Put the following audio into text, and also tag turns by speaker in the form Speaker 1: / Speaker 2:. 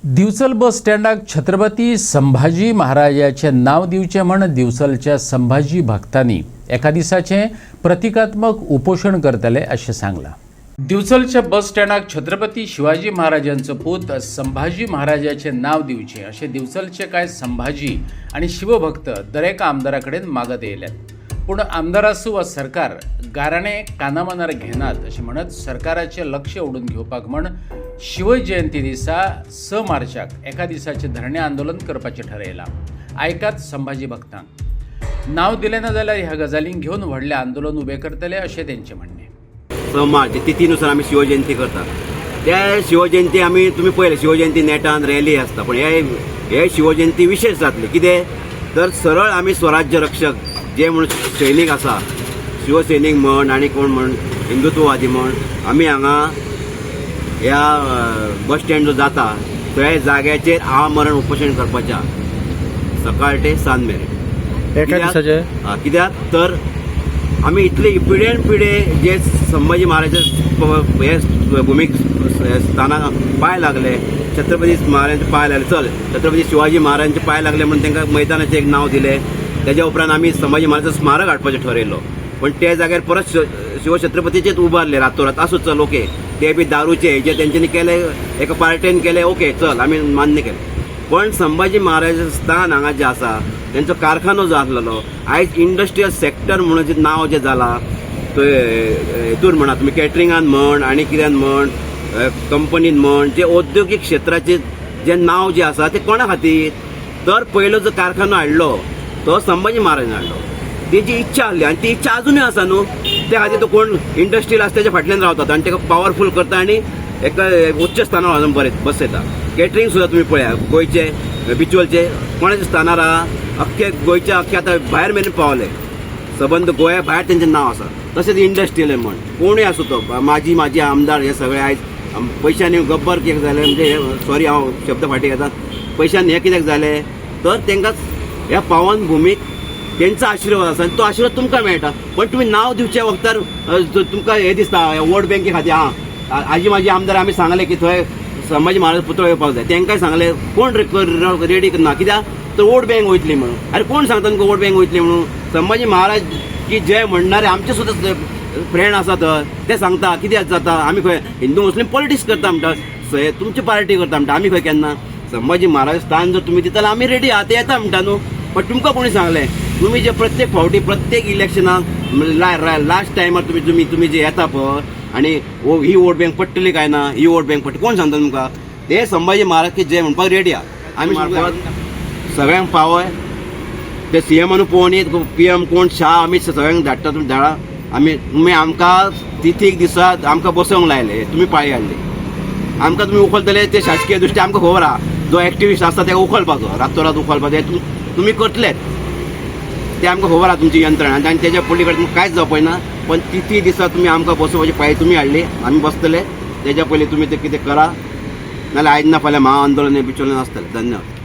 Speaker 1: दिवचल बस स्टँडाक छत्रपती संभाजी महाराजाचे नाव दिवचे म्हण दिवचलच्या संभाजी भक्तांनी एका दिसाचे प्रतिकात्मक उपोषण करतले असे सांगला। दिवचलच्या बस स्टँडाक छत्रपती शिवाजी महाराजांचं पूत संभाजी महाराजाचे नाव दिवचे असे दिवचलचे काय संभाजी आणि शिवभक्त दरेका आमदाराकडेन मागत येयल्यात। पण आमदार असू वा सरकार गाराणे कानामनार घेनात असे म्हणत सरकाराचे लक्ष ओढून घेवपाक म्हण शिवजयंती दिसा 6 मार्चाक एका दिसाचे धरणे आंदोलन करपाचे ठरयला। ऐकात संभाजी भक्तांक नाव दिले ना जाल्यार ह्या गजालींक घेऊन व्हडले आंदोलन उभे करतले असे त्यांचे म्हणणे।
Speaker 2: 6 मार्च तिथीनुसार आम्ही शिवजयंती करतात। त्या शिवजयंती आम्ही तुम्ही पहिले शिवजयंती नेटान रॅली असता, पण हे शिवजयंती विशेष जातली कितें तर सरळ आम्ही स्वराज्य रक्षक जे म्हण सैनीक आसा, शिवसैनीक म्हण आणि कोण म्हण हिंदुत्ववादी म्हण आम्ही हांगा ह्या बस स्टँड जो जाता त्या जाग्याचेर आमरण उपोषण करपाच्या सकाळ ते सांज मेरेन। कित्याक तर आम्ही इतले पिढ्यान पिढे जे संभाजी महाराजाच्या भूमीक स्थानाक पांय लागले, छत्रपती महाराजांचे पांय लागले, चल छत्रपती शिवाजी महाराजांचे पांय लागले म्हणून तांकां मैदानाचें एक नाव दिलें। त्याच्या उपरांत आम्ही संभाजी महाराजांचं स्मारक हाडपाचें ठरयलो, पण त्या जाग्यार परत शिवछत्रपतीचेच उबारले रातोरात। असो चल ओके, ते बी दारूचे जे तेंच्यांनी केले एका पार्टेन केले ओके चल आम्ही मान्य केले, पण संभाजी महाराजांचं स्थान हांगा जे आसा त्यांचो कारखानो जो आसलेलो आयज इंडस्ट्रियल सेक्टर म्हणून जे नाव जे जाला हेतून म्हणा तुम्ही कॅटरिंगान म्हण आणि कित्यान म्हण कंपनीन म्हण जे औद्योगिक क्षेत्राचे जे नाव जे आसा ते कोणा खातीर तर पयलो जो कारखानो हाडलो तो संभाजी महाराजान हाडलो। तेजी इच्छा आसली आणि ती इच्छा अजूनय आसा न्हू, त्या खातीर तो कोण इंडस्ट्रियल आसा तेच्या फाटल्यान रावतात आणि ताका पॉवरफुल करता आणि एका उच्च स्थानार वचून बसयता। कॅटरिंग सुद्धा तुम्ही पळया गोंयचे बिचवलचे कोणाच्या स्थानार अख्खे गोंयच्या अख्खे आतां भायर मेरेन पावले, सबंद गोंया भायर तेंचें नाव आसा। तशेंच इंडस्ट्रियल म्हण कोणूय आसूं तो माजी आमदार हे सगळे आयज पयशांनी गब्बर कित्याक जाले म्हणजे सॉरी हांव शब्द फाटी घेता, पयशांनी हे कित्याक जाले तर तांकां ह्या पावन भूमीक त्यांचा आशीर्वाद आसा आणि तो आशीर्वाद तुमकां मेळटा। पण तुम्ही नाव दिवच्या वक्तार तुमकां हे दिसता वोट बँके खातीर आजी माजी आमदार आमी सांगले की थंय संभाजी महाराज पुतळो येवपाक जाय, तांकांय सांगले कोण रेडी करना कित्याक तर वोट बँक वयतली म्हणून। अरे कोण सांगता तुमकां वोट बँक वयतली म्हणून? संभाजी महाराज की जय म्हणणारे आमचे सुद्दां फ्रेंड आसा तर ते सांगता कित्याक जाता आमी खंय हिंदू मुस्लीम पॉलिटिक्स करता म्हणटा, तुमची पार्टी करता म्हणटा आमी खंय केन्ना संभाजी महाराज स्थान जर तुम्ही दिता आम्ही रेडी आहात ते येता म्हणटा न्हू। पण तुमकां कोणी सांगले तुम्ही जे प्रत्येक फावटी प्रत्येक इलेक्शनाक लास्ट टायमार तुम्ही जे येता पळय आणि ही वोट बँक पडटली काय ना ही वोट बँक पडटली कोण सांगता तुमकां? ते संभाजी महाराज की जय म्हणपाक रेडी आहात आमी मार्फत सगळ्यांक पावय ते सीएमानू पळोवन येत PM कोण शाह आमी सगळ्यांक धाडटा तुमी धाडा आमी तुमी आमकां तिथीक दिसा आमकां बसोवंक लायले तुमी पाळी हाडली आमकां तुमी उखलतले ते शासकीय दृश्टी आमकां खबर आहा जो एक्टिविस्ट आसता ताका उखलपाचो रातोरात उखलपाचो तुमी करतलेच ते आमकां खबर आहा तुमची यंत्रणा आनी तेच्या पयलीं कडेन कांयच जावं पळयना। पण तिथी दिसा तुमी आमकां बसोवपाची पाळी तुमी हाडली आमी बसतले तेच्या पयलीं तुमी ते कितें करा नाल्यार आयज ना फाल्यां महा आंदोलन बिचोलन आसतलें। धन्यवाद।